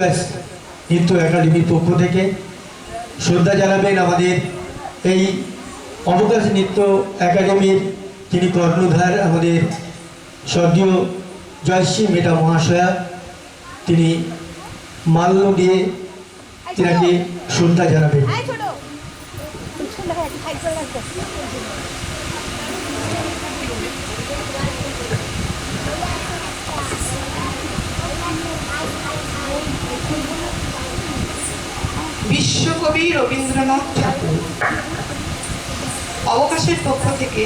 নৃত্য একাডেমির পক্ষ থেকে শ্রদ্ধা জানাবেন আমাদের এই অবকাশ নৃত্য একাডেমির যিনি কর্ণধার আমাদের স্বর্গীয় জয়শ্রী মেটা মহাশয়া, তিনি মাল্য দিয়ে তিনাকে শ্রদ্ধা জানাবেন। বিশ্বকবি রবীন্দ্রনাথ ঠাকুর অবকাশের পক্ষ থেকে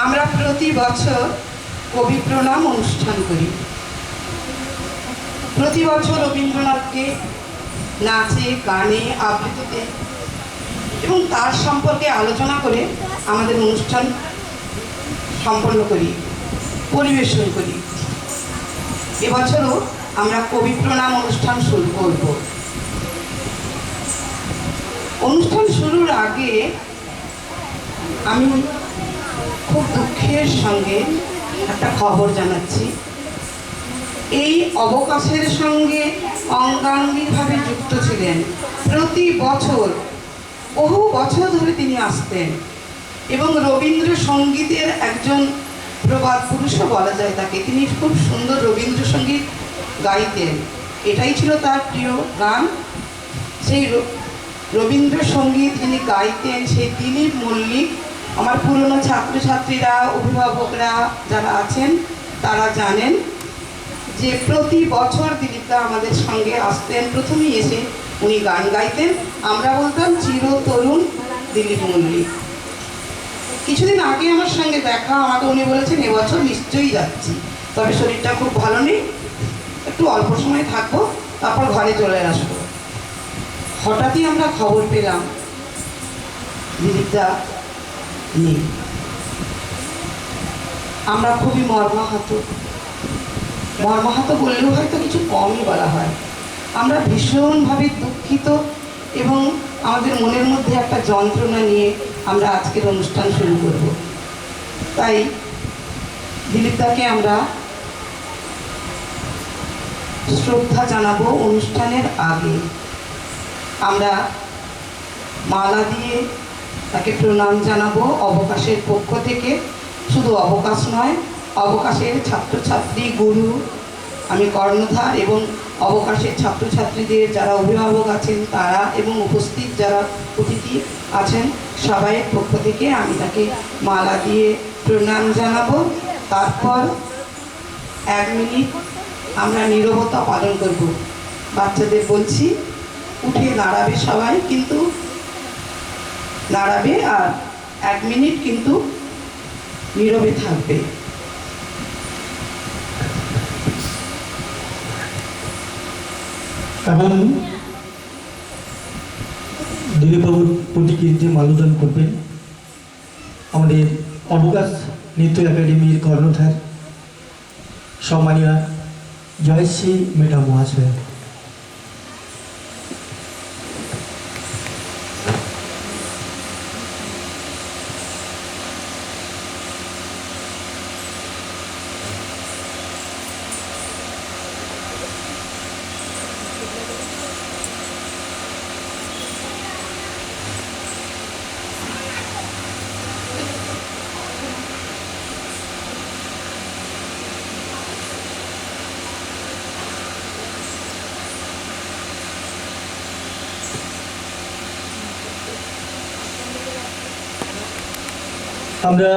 আমরা প্রতি বছর কবি প্রণাম অনুষ্ঠান করি। প্রতি বছর রবীন্দ্রনাথকে নাচে, গানে, আবৃত্তিতে এবং তার সম্পর্কে আলোচনা করে আমাদের অনুষ্ঠান সম্পন্ন করি, পরিবেশন করি। এবছরও আমরা কবি প্রণাম অনুষ্ঠান শুরু করব। অনুষ্ঠান শুরুর আগে আমি খুব দুঃখের সঙ্গে একটা খবর জানাচ্ছি। এই অবকাশের সঙ্গে অঙ্গাঙ্গিভাবে যুক্ত ছিলেন, প্রতি বছর বহু বছর ধরে তিনি আসতেন এবং রবীন্দ্রসঙ্গীতের একজন প্রবাদ পুরুষও বলা যায় তাকে। তিনি খুব সুন্দর রবীন্দ্রসঙ্গীত গাইতেন, এটাই ছিল তার প্রিয় গান। সেই রবীন্দ্রসঙ্গীত যিনি গাইতেন সেই দিলীপ মল্লিক। আমার পুরনো ছাত্রছাত্রীরা, অভিভাবকরা যারা আছেন তারা জানেন যে প্রতি বছর দিলীপদা আমাদের সঙ্গে আসতেন। প্রথমেই এসে উনি গান গাইতেন, আমরা বলতাম চিরতরুণ দিলীপ মল্লিক। কিছুদিন আগে আমার সঙ্গে দেখা, আমাকে উনি বলেছেন এবছর নিশ্চয়ই যাচ্ছি, তবে শরীরটা খুব ভালো নেই, একটু অল্প সময় থাকবো, তারপর ঘরে চলে আসবো। হঠাৎই আমরা খবর পেলাম দিলীপদা নেই। আমরা খুবই মর্মাহত বললেও হয়তো কিছু কমই বলা হয়। আমরা ভীষণভাবে দুঃখিত এবং আমাদের মনের মধ্যে একটা যন্ত্রণা নিয়ে আমরা আজকের অনুষ্ঠান শুরু করব। তাই দিলীপদাকে আমরা শ্রদ্ধা জানাবো। অনুষ্ঠানের আগে আমরা মালা দিয়ে তাকে প্রণাম জানাবো অবকাশের পক্ষ থেকে। শুধু অবকাশ নয়, অবকাশের ছাত্রছাত্রী, গুরু, আমি কর্ণধার এবং অবকাশের ছাত্রছাত্রীদের যারা অভিভাবক আছেন তারা এবং উপস্থিত যারা অতিথি আছেন সবাইয়ের পক্ষ থেকে আমি তাকে মালা দিয়ে প্রণাম জানাবো। তারপর 1 মিনিট আমরা নীরবতা পালন করব। বাচ্চাদের বলছি উঠে দাঁড়াবে সবাই, কিন্তু দাঁড়াবে আর 1 মিনিট কিন্তু নীরবে থাকবে। এবং দিলীপবাবুর প্রতিকৃতিতে মাল্যদান করবেন আমাদের অবকাশ নৃত্য একাডেমির কর্ণধার সম্মানীয় জয়শ্রী মেটা মহাশয়। আমরা